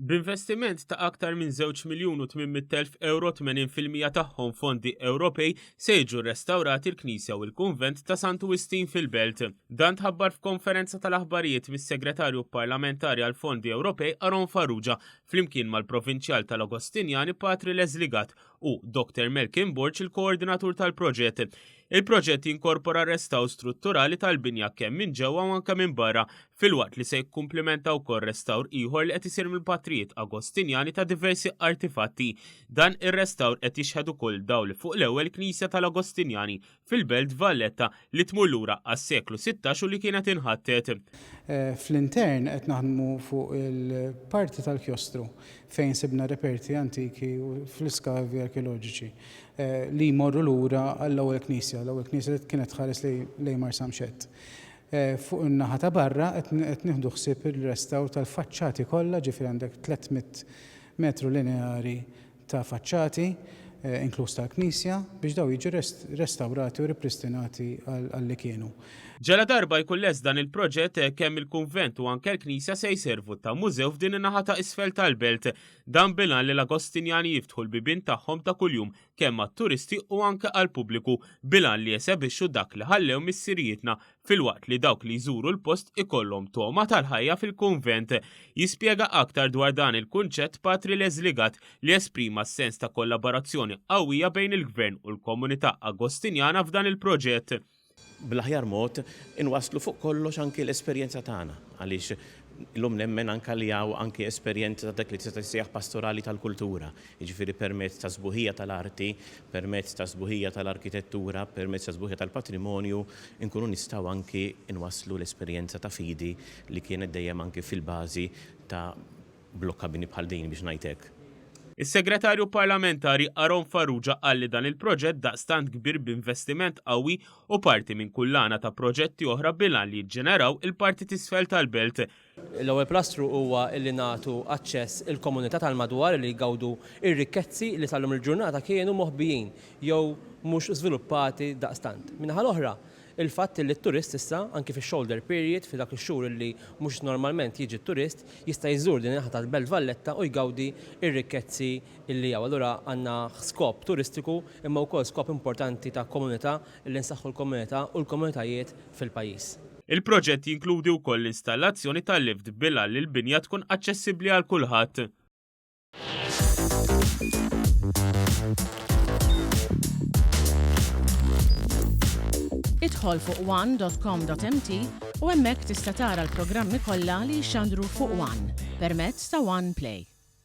B'investiment ta' aktar minn €2,800,000 80% tagħhom fondi Ewropej se jiġu rrestawrati l-Knisja u l-Kunvent ta' St. Wistin fil-Belt. Dan tħabbar f'konferenza tal-aħbarijiet mis-Segretarju Parlamentari għal Fondi Ewropej Aron Farrugia flimkien mal-Provinċjal tal-Agostinjani Patri Leżligat u Dr. Malcolm Borch il-koordinatur tal-proġett. Il-proġett jinkorpora restaw strutturali tal-binja kemm minn ġewwa u anke minn barra filwaqt li se jikkumplementa wkoll restawr ieħor li qed isir mill-Patrijiet Agostinjani ta' diversi artifatti. Dan ir-restawr qed jixħed ukoll dawl fuq l-ewwel Knisja tal-Agostinjani fil-Belt Valletta li tmur lura għas-seklu 16 u li kienet inħattet. Fl-intern qed naħdmu fuq il-parti tal-kjostru fejn sibna reperti antiki u fl-iskavi arkeoloġiċi li jmorru lura għall-ewwel Knisja. L-ewwel Knisja li kienet tħares lejn Mar Samxett. Fuq in-naħa ta' barra qed nieħdu ħsieb ir-restawr tal-faċċati kollha, ġifieri għandek 300 metru lineari ta' faċċati, inkluż tal-Knisja, biex daw jiġu restawrati u ripristinati għalli kienu. Ġala darba jkun les dan il-proġett kemm il-Kunvent u anke l-Knisja se jservu ta' mużew f'din in-naħa ta' isfel tal-Belt. Dan bilan li l-Agostinjani jiftħu l-bibien tagħhom ta' kuljum kemm għat-turisti u anke għall-pubbliku bilan li jesebixxu dak li ħallew mis-sirijietna filwaqt li dawk li jżuru l-post ikollhom toma tal-ħajja fil-Kunvent. Jispjega aktar dwar dan il-kunċett Patri Leżligat li esprima s-sens ta' kollaborazzjoni qawwija bejn il-Gvern u l-komunità Agostinjana f'dan il-proġett. Bl-aħjar mod inwaslu fuq kollox anki l-esperjenza tagħna għaliex illum nemmen anke li hawn anki esperjenza ta' dak li tista' tissejjaħ pastorali tal-kultura, jiġifieri permezz ta' sbuħija tal-arti, permezz ta' sbuħija tal-arkitettura, permezz ta' sbuħija tal-patrimonju, inkunu nistgħu anki inwasslu l-esperjenza ta' fidi li kienet dejjem anki fil-bażi ta' blokkabini bħal din biex ngħidlek. Is-Segretarju Parlamentari Aron Farrugia qal li dan il-proġett daqstant kbir b'investiment qawwi u parti minn kullana ta' proġetti oħra bilan li jiġġeneraw il-parti t'isfel tal-Belt. L-ewwel plastru huwa li nagħtu aċċess il-komunità tal-madwar li jgawdu ir-rikkezzi li tal-lum il-ġurnata kienu moħbijin jew mhux żviluppati daqstant. Minnaħa l-oħra, il-fatt li t-turist issa anki fix-shoulder period fi dak ix-xhur li mhux normalment jiġi t-turist jista' jżur din il-naħa tal-Belt Valletta u jgawdi ir-rikkezzi illi hawn. Allura għandna skop turistiku imma wkoll skop importanti ta' komunità li nsaħħu l-komunità u l-komunitajiet fil-pajjiż. Il-proġett jinkludi wkoll l-installazzjoni tal-lift bilha li l-binja tkun aċċessibbli għal kulħadd. Idħol fuq one.com.mt u hemmhekk tista' tara l-programmi kollha li jxandru fuq One permezz ta' One Play.